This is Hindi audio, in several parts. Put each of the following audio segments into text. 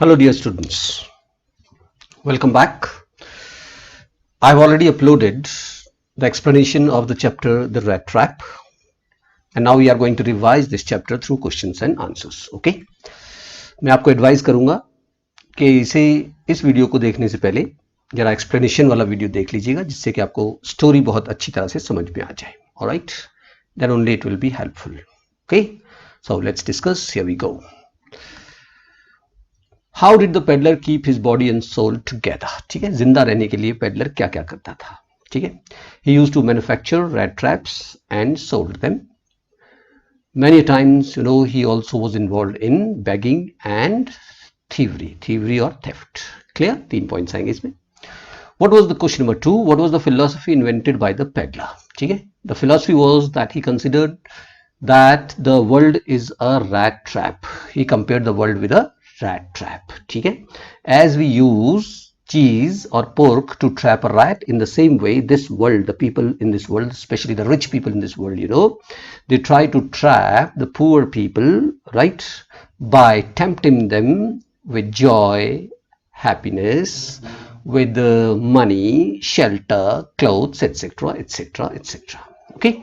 Hello dear students, welcome back. I've already uploaded the explanation of the chapter The Rat Trap, and now we are going to revise this chapter through questions and answers. Okay? मैं आपको एडवाइस करूंगा कि इस वीडियो को देखने से पहले जरा एक्सप्लेनेशन वाला वीडियो देख लीजिएगा, जिससे कि आपको स्टोरी बहुत अच्छी तरह से समझ में आ जाए. Alright, then only it will be helpful. Okay, so let's discuss. Here we go. How did the peddler keep his body and soul together. ठीक है, जिंदा रहने के लिए पेडलर क्या क्या करता था. ठीक है, he used to manufacture rat traps and sold them. Many times, he also was involved in begging and thievery or theft. Clear? 3 points आएंगे इसमें. What was the question number 2? What was the philosophy invented by the peddler? ठीक है, the philosophy was that he considered that the world is a rat trap. He compared the world with a rat trap. ठीक है, as we use cheese or pork to trap a rat, in the same way this world, the people in this world, especially the rich people in this world, they try to trap the poor people, right, by tempting them with joy, happiness, with money, shelter, clothes, etc, etc, etc. Okay,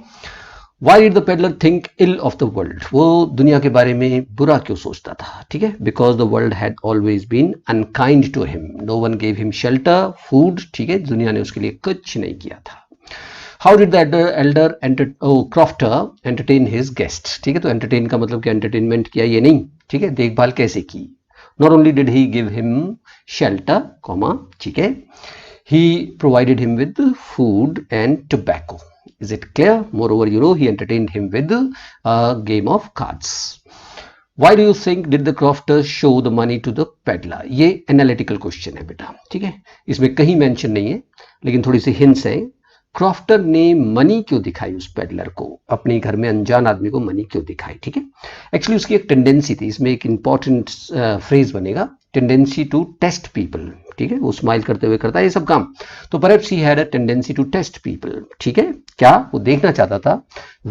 Why did the peddler think ill of the world? वो दुनिया के बारे में बुरा क्यों सोचता था. ठीक है, because the world had always been unkind to him. No one gave him shelter, food. ठीक है, दुनिया ने उसके लिए कुछ नहीं किया था. How did the crofter entertain his guest? ठीक है, तो entertain का मतलब क्या, entertainment किया ये नहीं. ठीक है, देखभाल कैसे की. Not only did he give him shelter, ठीक है, he provided him with food and tobacco. Is it clear? Moreover, he entertained him with a game of cards. Why do you think did the crofter show the money to the peddler? ये एनालिटिकल क्वेश्चन है बेटा. ठीक है, इसमें कहीं मेंशन नहीं है, लेकिन थोड़ी सी हिंट्स हैं. क्रॉफ्टर ने मनी क्यों दिखाई उस पेडलर को, अपने घर में अनजान आदमी को मनी क्यों दिखाई. ठीक है, एक्चुअली उसकी एक टेंडेंसी थी, इसमें एक इंपॉर्टेंट फ्रेज बनेगा, टेंडेंसी टू टेस्ट पीपल. ठीक है, वो स्माइल करते हुए करता है ये सब काम, तो perhaps he had a tendency to test people. ठीक है, क्या वो देखना चाहता था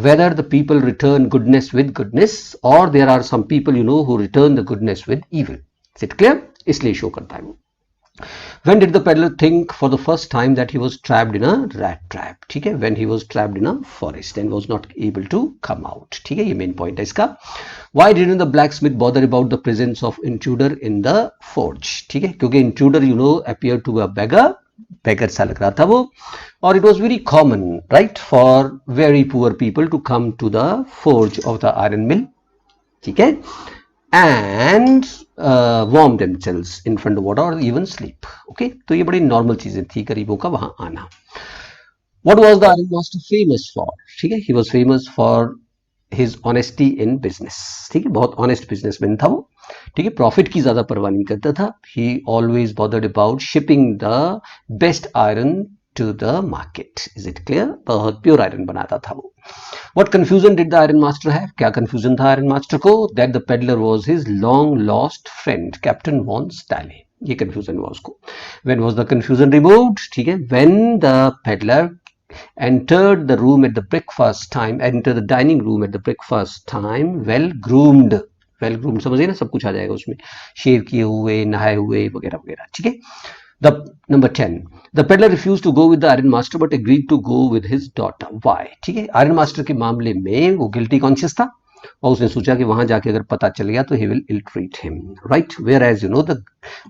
whether the people return goodness with goodness और there are some people who return the goodness with evil. Is it clear? इसलिए शो करता है वो. When did the peddler think for the first time that he was trapped in a rat trap? ठीक है, when he was trapped in a forest and was not able to come out. ठीक है, ये मेन पॉइंट है इसका. Why didn't the blacksmith bother about the presence of intruder in the forge? ठीक है, क्योंकि intruder appeared to be a beggar सा लग रहा था वो, और it was very common, right, for very poor people to come to the forge of the iron mill. ठीक है, and warm themselves in front of water or even sleep. Okay, तो ये बड़ी नॉर्मल चीजें थी गरीबों का वहां आना. What was the iron master famous for? ठीक है, he was famous for his honesty in business. ठीक है, बहुत honest businessman था वो. ठीक है, प्रॉफिट की ज्यादा परवाह नहीं करता था. He always bothered about shipping the best iron to the market. Is it clear? बहुत प्योर आयरन बनाता था वो. What confusion did the iron master have? क्या confusion था iron master को? That the peddler was his long lost friend, Captain Von Stale. ये confusion हुआ उसको. When was the confusion removed? ठीक है, when the peddler entered the room at the breakfast time, entered the dining room at the breakfast time, well groomed समझिए ना, सब कुछ आ जाएगा उसमें, शेव किए हुए, नहाए हुए वगैरह वगैरह. ठीक है, The number 10. The peddler refused to go with the iron master but agreed to go with his daughter. Why? ठीक है, आयरन मास्टर के मामले में वो गिल्टी कॉन्शियस था और उसने सोचा कि वहां जाके अगर पता चल गया तो he will ill treat him, right? Whereas the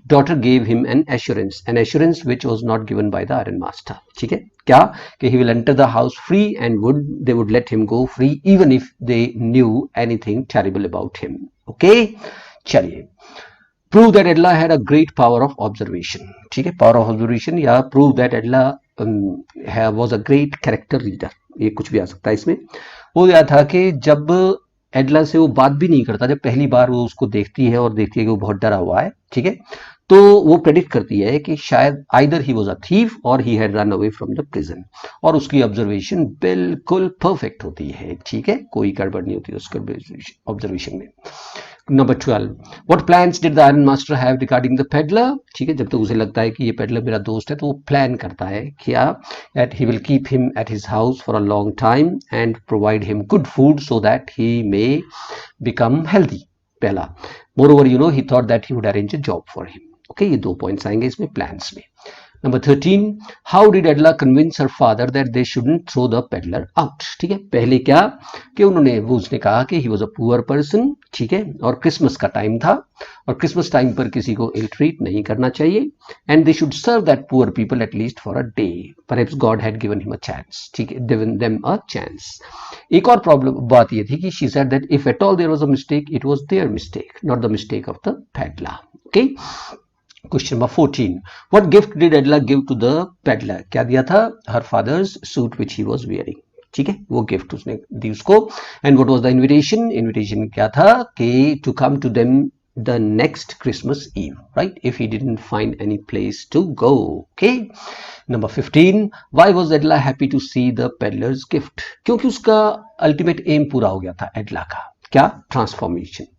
daughter gave him an assurance which was not given by the iron master. ठीक है, क्या कि he will enter the house free and they would let him go free even if they knew anything terrible about him. Okay, चलिए. Prove that Adela had a great power of observation. ठीक है, power of observation या prove that Adela was a great character reader. ये कुछ भी आ सकता है इसमें. वो यह था कि जब एडला से वो बात भी नहीं करता, जब पहली बार वो उसको देखती है और देखती है कि वो बहुत डरा हुआ है, ठीक है, तो वो प्रेडिक्ट करती है कि शायद either he was a thief और he had run away from the prison. और उसकी ऑब्जर्वेशन बिल्कुल परफेक्ट होती है. ठीक है, कोई गड़बड़ नहीं होती उसके ऑब्जर्वेशन में. Number 12. What plans did the iron master have regarding the peddler? ठीक है, जब तक उसे लगता है कि ये पेडलर मेरा दोस्त है तो वो प्लान करता है क्या, that he will keep him at his house for a long time and provide him good food so that he may become healthy. पहला, Moreover, he thought that he would arrange a job for him. Okay, ये 2 पॉइंट्स आएंगे इसमें प्लान्स में. Number 13, how did Adela convince her father that they shouldn't throw the peddler out? ठीक है, पहले क्या कि उसने कहा कि he was a poor person, ठीक है, और क्रिसमस का टाइम था और क्रिसमस टाइम पर किसी को इल ट्रीट नहीं करना चाहिए, and they should serve that poor people at least for a day. Perhaps God had given him a chance, ठीक है, given them a chance. एक और प्रॉब्लम बात ये थी कि she said that if at all there was a mistake, it was their mistake, not the mistake of the peddler. Okay. Question number 14. What gift did Adela give to the peddler? क्या दिया था? Her father's suit which he was wearing. ठीक है, वो गिफ्ट उसने दी उसको. And what was the invitation? Invitation क्या था कि to come to them the next Christmas Eve, right? If he didn't find any place to go. Okay. Number 15. Why was Adela happy to see the peddler's gift? क्योंकि उसका ultimate aim पूरा हो गया था एडला का. क्या? ट्रांसफॉर्मेशन.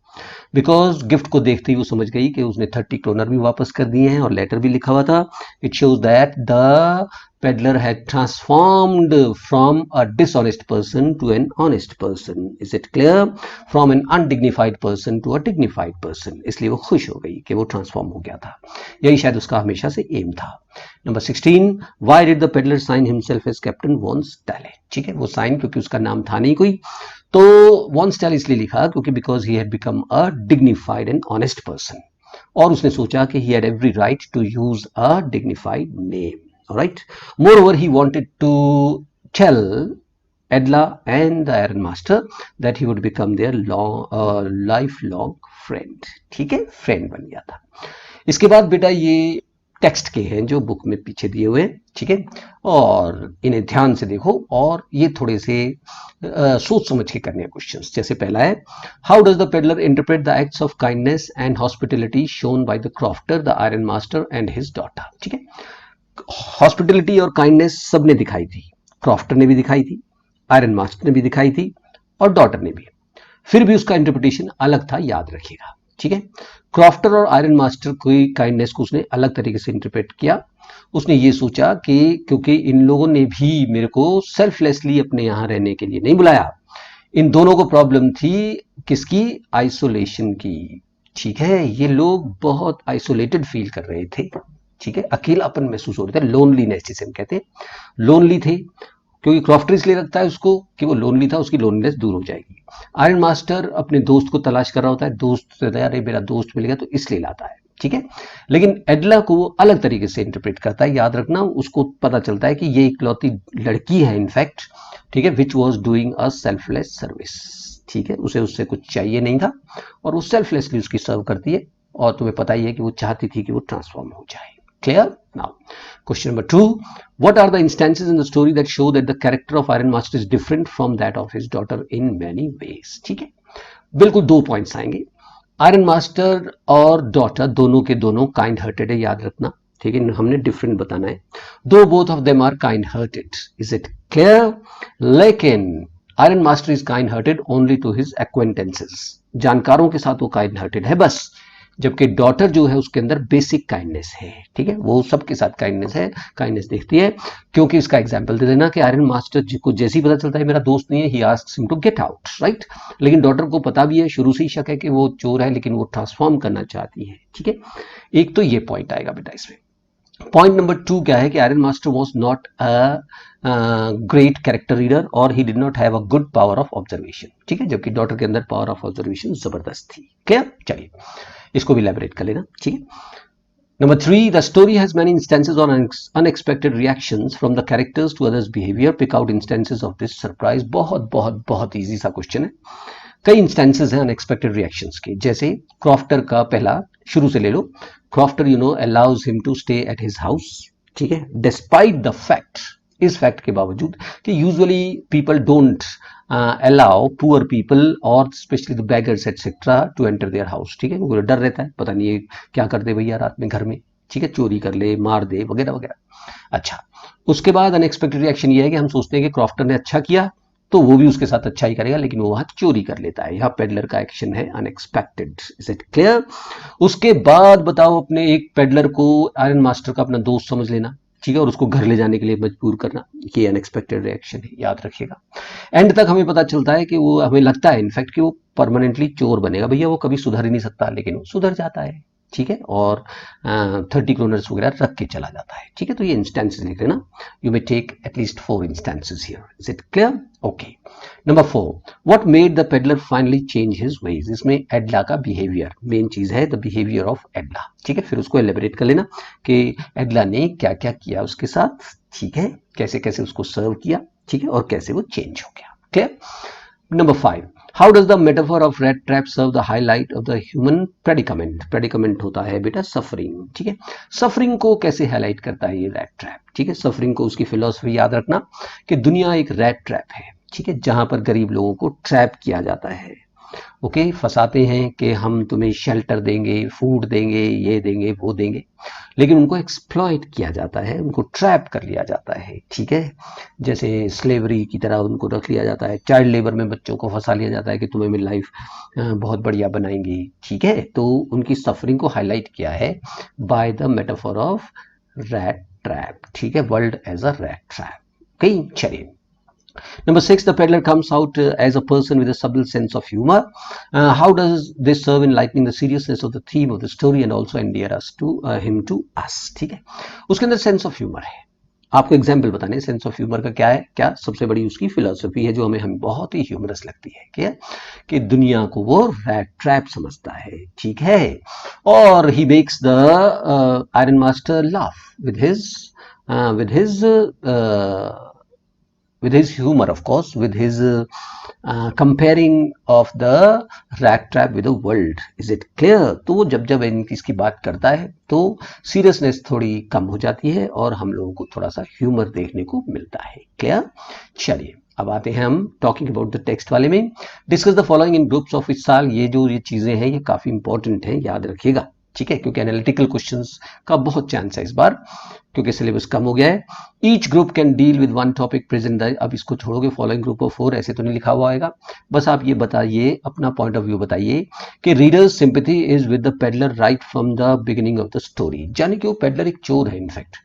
बिकॉज गिफ्ट को देखते ही वो समझ गई कि उसने 30 क्रोनर भी वापस कर दिए हैं और लेटर भी लिखा हुआ था. It shows that the peddler had transformed from a dishonest person to an honest person. Is it clear? From an undignified person to a dignified person. इसलिए वो खुश हो गई कि वो ट्रांसफॉर्म हो गया था. यही शायद उसका हमेशा से एम था. Number 16. Why did the peddler sign himself as Captain Von Stale? ठीक है, वो साइन क्योंकि उसका नाम था नहीं कोई, तो वॉन स्टाइल इसलिए लिखा क्योंकि because he had become a dignified and honest person, और उसने सोचा कि he had every right to use a dignified name. Alright. Moreover he wanted to tell Adela and the Iron Master that he would become their lifelong friend. ठीक है, फ्रेंड बन गया था. इसके बाद बेटा ये टेक्स्ट के हैं जो बुक में पीछे दिए हुए हैं, ठीक है, और इन्हें ध्यान से देखो और ये थोड़े से सोच समझ के करने हैं क्वेश्चंस. जैसे पहला है, how does the peddler interpret the acts of kindness and hospitality shown by the crofter, the iron master and his daughter. ठीक है, हॉस्पिटलिटी और काइंडनेस सबने दिखाई थी, क्रॉफ्टर ने भी दिखाई थी, आयरन मास्टर ने भी दिखाई थी और डॉटर ने भी. फिर भी उसका इंटरप्रिटेशन अलग था, याद रखिएगा. ठीक है, क्रॉफ्टर और आयरन मास्टर की काइंडनेस को उसने अलग तरीके से इंटरप्रेट किया. उसने ये सोचा कि क्योंकि इन लोगों ने भी मेरे को सेल्फलेसली अपने यहाँ रहने के लिए नहीं बुलाया, इन दोनों को प्रॉब्लम थी किसकी? आइसोलेशन की. ठीक है, ये लोग बहुत आइसोलेटेड फील कर रहे थे. ठीक है, अकेलापन महसूस हो रहा था, लोनलीनेस जिसे हम कहते हैं, लोनली थे. क्योंकि क्रॉफ्टर इसलिए लगता है उसको कि वो लोनली था, उसकी लोनलीनेस दूर हो जाएगी. आयरन मास्टर अपने दोस्त को तलाश कर रहा होता है, दोस्त से अरे मेरा दोस्त मिल गया तो इसलिए लाता है. ठीक है, लेकिन एडला को वो अलग तरीके से इंटरप्रेट करता है. याद रखना, उसको पता चलता है कि ये इकलौती लड़की है इनफैक्ट, ठीक है, which was doing a selfless service. ठीक है, उसे उससे कुछ चाहिए नहीं था और वो सेल्फलेसली उसकी सर्व करती है, और तुम्हें पता ही है कि वो चाहती थी कि वो ट्रांसफॉर्म हो जाए. Clear? Now, question number 2. What are the instances in the story that show that the character of Iron Master is different from that of his daughter in many ways? ठीक है, बिल्कुल 2 पॉइंट्स आएंगे. आयरन मास्टर और डॉटर दोनों के दोनों काइंड हार्टेड है, याद रखना. ठीक है, हमने डिफरेंट बताना है. दो both of them are kind hearted. Is it clear? लेकिन iron master is kind hearted only to his acquaintances. जानकारों के साथ वो काइंड हार्टेड है बस, जबकि डॉटर जो है उसके अंदर बेसिक काइंडनेस है. ठीक है, वो सबके साथ काइंडनेस है, काइंडनेस देखती है. क्योंकि इसका एग्जांपल दे देना कि आयरन मास्टर को जैसे ही पता चलता है मेरा दोस्त नहीं है, he asks him to get out, right. लेकिन डॉटर को पता भी है, शुरू से ही शक है कि वो चोर है, लेकिन वो ट्रांसफॉर्म करना चाहती है. ठीक है, एक तो ये पॉइंट आएगा बेटा इसमें. पॉइंट नंबर 2 क्या है कि iron master was not a great character reader और he did not have a good power of observation. ठीक है, जबकि डॉटर के अंदर पावर ऑफ ऑब्जर्वेशन जबरदस्त थी. क्लियर? चलिए इसको भी इलैबोरेट कर लेना. ठीक है, number 3, the story has many instances on unexpected reactions from the characters to others behaviour. Pick out instances of this surprise. बहुत बहुत बहुत इजी सा क्वेश्चन है. कई इंस्टेंसेस हैं अनएक्सपेक्टेड रिएक्शंस के. जैसे क्रॉफ्टर का पहला, शुरू से ले लो. Crofter allows him to stay at his house. ठीक है, डिस्पाइट द फैक्ट, इस फैक्ट के बावजूद कि usually people don't allow poor people or especially the beggars etc to enter their house. ठीक है, उनको डर रहता है, पता नहीं ये क्या कर दे भैया रात में घर में. ठीक है, चोरी कर ले, मार दे, वगैरह वगैरह. अच्छा, उसके बाद अनएक्सपेक्टेड रिएक्शन ये है कि हम सोचते हैं कि क्रॉफ्टर ने अच्छा किया तो वो भी उसके साथ अच्छा ही करेगा, लेकिन वो वहां चोरी कर लेता है. यहाँ पेडलर का एक्शन है अनएक्सपेक्टेड. Is it clear? उसके बाद बताओ, अपने एक पेडलर को आयरन मास्टर का अपना दोस्त समझ लेना. ठीक है, और उसको घर ले जाने के लिए मजबूर करना, ये अनएक्सपेक्टेड रिएक्शन है, याद रखिएगा। एंड तक हमें पता चलता है कि वो, हमें लगता है इनफैक्ट कि वो परमानेंटली चोर बनेगा, भैया वो कभी सुधर ही नहीं सकता, लेकिन वो सुधर जाता है, ठीक है, और 30 क्रोनर्स वगैरह रख के चला जाता है, ठीक है। तो ये इंस्टेंसेस लिख लेना, you may take at least 4 instances here, is it clear? Okay. Number 4, what made the peddler finally change his ways, इसमें एडला का बिहेवियर मेन चीज है, द बिहेवियर ऑफ एडला, ठीक है। फिर उसको एलिबरेट कर लेना कि एडला ने क्या क्या किया उसके साथ, ठीक है, कैसे कैसे उसको सर्व किया, ठीक है, और कैसे वो चेंज हो गया, clear? Number 5, how does the metaphor of rat trap serve the highlight of the human predicament? predicament होता है बेटा सफरिंग, ठीक है। सफरिंग को कैसे हाईलाइट करता है ये रैट ट्रैप, ठीक है। सफरिंग को उसकी फिलॉसफी याद रखना कि दुनिया एक रैट ट्रैप है, ठीक है, जहां पर गरीब लोगों को ट्रैप किया जाता है, ओके, फंसाते हैं कि हम तुम्हें शेल्टर देंगे, फूड देंगे, ये देंगे, वो देंगे, लेकिन उनको एक्सप्लॉइट किया जाता है, उनको ट्रैप कर लिया जाता है, ठीक है। जैसे स्लेवरी की तरह उनको रख लिया जाता है, चाइल्ड लेबर में बच्चों को फंसा लिया जाता है कि तुम्हें लाइफ बहुत बढ़िया बनाएंगे, ठीक है। तो उनकी सफरिंग को हाईलाइट किया है by the metaphor of rat trap, ठीक है, world as a rat trap, कहीं चलिए। Number 6, the peddler comes out as a person with a subtle sense of humor. How does this serve in lightening the seriousness of the theme of the story and also endear us to him to us? ठीक है, उसके अंदर सेंस ऑफ ह्यूमर है। आपको एग्जाम्पल बताने, सेंस ऑफ ह्यूमर का क्या है, क्या सबसे बड़ी उसकी फिलोसफी है जो हमें बहुत ही ह्यूमरस लगती है, क्या कि दुनिया को वो रैट ट्रैप समझता है, ठीक है, और he makes the iron master laugh with his humor, of course, with his comparing of the rat trap with the world, is it clear? तो वो जब जब इसकी बात करता है तो सीरियसनेस थोड़ी कम हो जाती है और हम लोगों को थोड़ा सा ह्यूमर देखने को मिलता है, क्लियर? चलिए अब आते हैं हम टॉकिंग अबाउट द टेक्स्ट वाले में। Discuss the following in groups of इस साल, ये चीजें हैं ये काफी इंपॉर्टेंट है, याद रखिएगा, ठीक है, क्योंकि एनालिटिकल क्वेश्चंस का बहुत चांस है इस बार, क्योंकि सिलेबस कम हो गया है। Each group can deal with one topic present, अब इसको छोड़ोगे, फॉलोइंग ग्रुप ऑफ 4 ऐसे तो नहीं लिखा हुआ आएगा, बस आप ये बताइए, अपना पॉइंट ऑफ व्यू बताइए कि readers sympathy is with the peddler right from the beginning of the story, यानी कि वो पेडलर एक चोर है इनफैक्ट,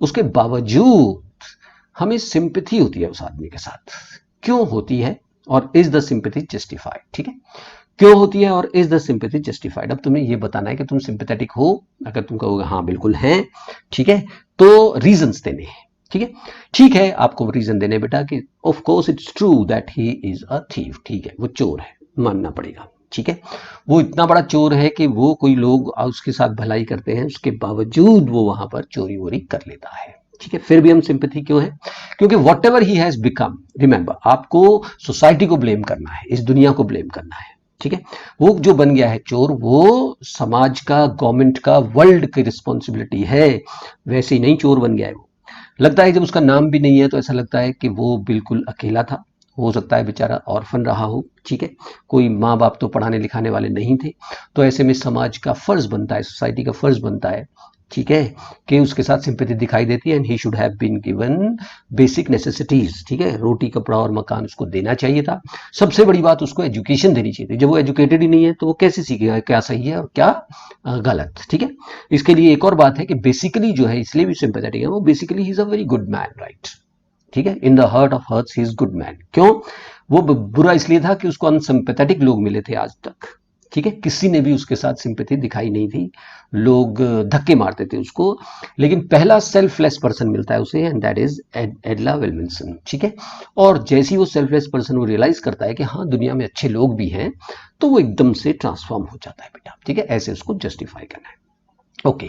उसके बावजूद हमें सिंपैथी होती है उस आदमी के साथ, क्यों होती है, और इज द सिंपैथी जस्टिफाइड, ठीक है, क्यों होती है और इज द सिंपैथी जस्टिफाइड। अब तुम्हें ये बताना है कि तुम सिंपैथेटिक हो, अगर तुम कहोगे हाँ बिल्कुल हैं, ठीक है, तो रीजंस देने हैं, ठीक है, ठीक है, आपको रीजन देने बेटा कि of course it's true that he is a thief, ठीक है, वो चोर है, मानना पड़ेगा, ठीक है, वो इतना बड़ा चोर है कि वो कोई लोग उसके साथ भलाई करते हैं, उसके बावजूद वो वहां पर चोरी वोरी कर लेता है, ठीक है, फिर भी हम सिंपैथी क्यों है, क्योंकि what ever he has become, remember आपको सोसाइटी को ब्लेम करना है, इस दुनिया को ब्लेम करना है, ठीक है, वो जो बन गया है चोर, वो समाज का, गवर्नमेंट का, वर्ल्ड की रिस्पॉन्सिबिलिटी है, वैसे ही नहीं चोर बन गया है वो। लगता है जब उसका नाम भी नहीं है तो ऐसा लगता है कि वो बिल्कुल अकेला था, हो सकता है बेचारा ऑर्फन रहा हो, ठीक है, कोई माँ बाप तो पढ़ाने लिखाने वाले नहीं थे, तो ऐसे में समाज का फर्ज बनता है, सोसाइटी का फर्ज बनता है, ठीक है, कि उसके साथ सिंपैथी दिखाई देती है, and he should have been given basic necessities, ठीक है, रोटी कपड़ा और मकान उसको देना चाहिए था, सबसे बड़ी बात उसको एजुकेशन देनी चाहिए थी, जब वो एजुकेटेड ही नहीं है तो वो कैसे सीखेगा क्या सही है और क्या गलत, ठीक है। इसके लिए एक और बात है कि बेसिकली जो है, इसलिए भी सिंपैथेटिक है वो, basically he is a very good man, right, ठीक है, in the heart of hearts he is good man, क्यों, वो बुरा इसलिए था कि उसको अनसिंपैथेटिक लोग मिले थे आज तक, ठीक है, किसी ने भी उसके साथ सिंपैथी दिखाई नहीं थी, लोग धक्के मारते थे उसको, लेकिन पहला सेल्फलेस पर्सन मिलता है उसे, एंड दैट इज एडला विल्मिंसन, ठीक है, और जैसे ही वो सेल्फलेस पर्सन वो रियलाइज करता है कि हाँ दुनिया में अच्छे लोग भी हैं, तो वो एकदम से ट्रांसफॉर्म हो जाता है बेटा, ठीक है, ऐसे उसको जस्टिफाई करना है, ओके।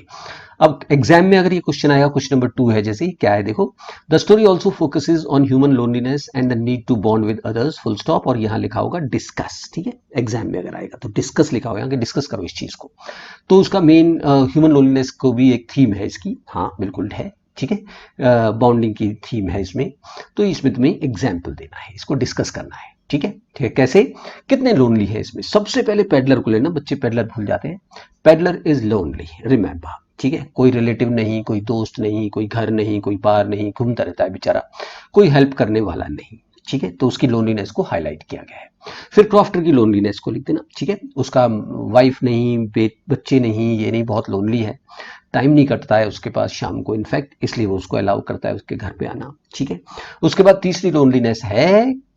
अब एग्जाम में अगर ये क्वेश्चन आएगा, क्वेश्चन नंबर 2 है, जैसे क्या है देखो, the story also focuses on human loneliness and the need to bond with others, full stop, और यहाँ लिखा होगा डिस्कस, ठीक है, एग्जाम में अगर आएगा तो डिस्कस लिखा होगा कि डिस्कस करो इस चीज को, तो उसका मेन ह्यूमन लोनलीनेस को भी एक थीम है इसकी, हाँ बिल्कुल है, ठीक है, बॉन्डिंग की थीम है इसमें, तो इसमें तुम्हें एग्जाम्पल देना है, इसको डिस्कस करना है, ठीक है, ठीक है, कैसे, कितने लोनली है इसमें, सबसे पहले पेडलर को लेना, बच्चे पेडलर भूल जाते हैं, पेडलर इज लोनली, रिमेंबर, ठीक है, कोई रिलेटिव नहीं, कोई दोस्त नहीं, कोई घर नहीं, कोई बार नहीं, घूमता रहता है बेचारा, कोई हेल्प करने वाला नहीं, ठीक है, तो उसकी लोनलीनेस को हाईलाइट किया गया है। फिर क्रॉफ्टर की लोनलीनेस को लिख देना, ठीक है, उसका वाइफ नहीं, बच्चे नहीं, ये नहीं, बहुत लोनली है, टाइम नहीं कटता है उसके पास शाम को इनफैक्ट, इसलिए वो उसको अलाउ करता है उसके घर पे आना। ठीक है, उसके बाद तीसरी लोनलीनेस है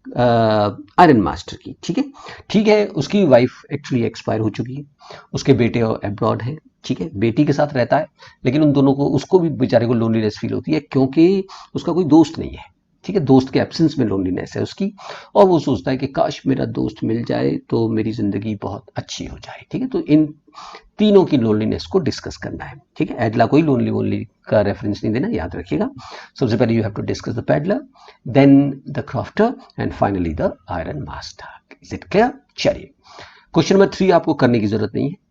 आयरन मास्टर की। ठीक है, ठीक है, उसकी वाइफ एक्चुअली एक्सपायर हो चुकी है, उसके बेटे और अब्रॉड हैं। ठीक है, बेटी के साथ रहता है, लेकिन उन दोनों को, उसको भी बेचारे को लोनलीनेस फील होती है क्योंकि उसका कोई दोस्त नहीं है। ठीक है, दोस्त के एब्सेंस में लोनलीनेस है उसकी, और वो सोचता है कि काश मेरा दोस्त मिल जाए तो मेरी जिंदगी बहुत अच्छी हो जाए। ठीक है, तो इन तीनों की लोनलीनेस को डिस्कस करना है। ठीक है, एडला कोई लोनली वोनली का रेफरेंस नहीं देना, याद रखिएगा। सबसे पहले you have to discuss the peddler, then the crofter and finally the iron master. Is it clear? चलिए, क्वेश्चन नंबर 3 आपको करने की जरूरत नहीं है।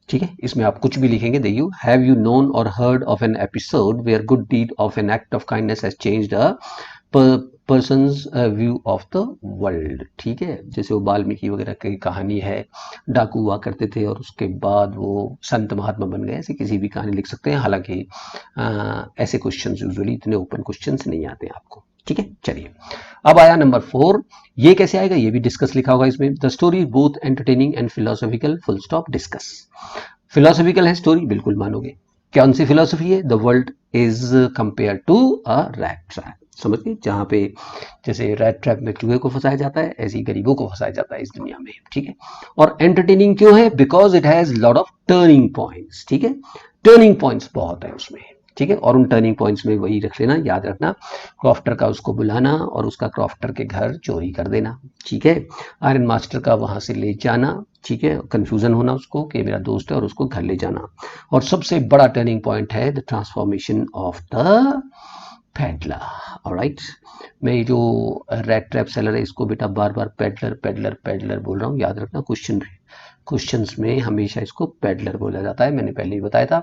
ठीक है, इसमें आप कुछ भी लिखेंगे। देखिए, have you known or heard of an episode where good deed of an act of kindness has changed a person's view of the world. ठीक है, जैसे वो वाल्मीकि वगैरह की कहानी है, डाकू हुआ करते थे और उसके बाद वो संत महात्मा बन गए, ऐसे किसी भी कहानी लिख सकते हैं। हालांकि ऐसे क्वेश्चंस यूजुअली इतने ओपन क्वेश्चंस नहीं आते आपको। ठीक है, चलिए, अब आया नंबर 4। ये कैसे आएगा, ये भी डिस्कस लिखा होगा इसमें। The story is both entertaining and philosophical, full stop, discuss. Philosophical है स्टोरी, बिल्कुल मानोगे। कौन सी फिलोसफी है? The world is compare to a rat trap. समझ गए, जहां पे जैसे रैट ट्रैप में चूहे को फंसाया जाता है, ऐसे ही गरीबों को फंसाया जाता है इस दुनिया में। ठीक है, और एंटरटेनिंग क्यों है? Because it has lot of turning points. ठीक है, टर्निंग पॉइंट्स बहुत है उसमें। ठीक है, और उन टर्निंग पॉइंट्स में वही रख लेना, याद रखना, क्रॉफ्टर का उसको बुलाना और उसका क्रॉफ्टर के घर चोरी कर देना। ठीक है, आयरन मास्टर का वहां से ले जाना। ठीक है, कंफ्यूजन होना उसको कि मेरा दोस्त है, और उसको घर ले जाना। और सबसे बड़ा टर्निंग पॉइंट है the transformation of the peddler. Alright, मैं ये जो रेड ट्रैप सेलर है इसको बेटा बार बार पेडलर पेडलर पेडलर बोल रहा हूँ, याद रखना। क्वेश्चंस में हमेशा इसको पेडलर बोला जाता है, मैंने पहले ही बताया था।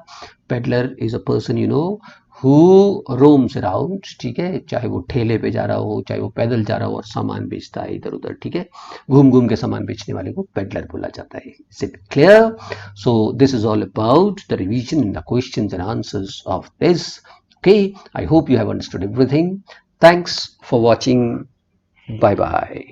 Peddler is a person you know who roams around. ठीक है, चाहे वो ठेले पे जा रहा हो, चाहे वो पैदल जा रहा हो और सामान बेचता है इधर उधर। ठीक है, घूम घूम के सामान बेचने वाले को पेडलर बोला जाता है। Is it clear? So this is all about the revision in the questions and answers of this. Okay, I hope you have understood everything. Thanks for watching. Bye bye.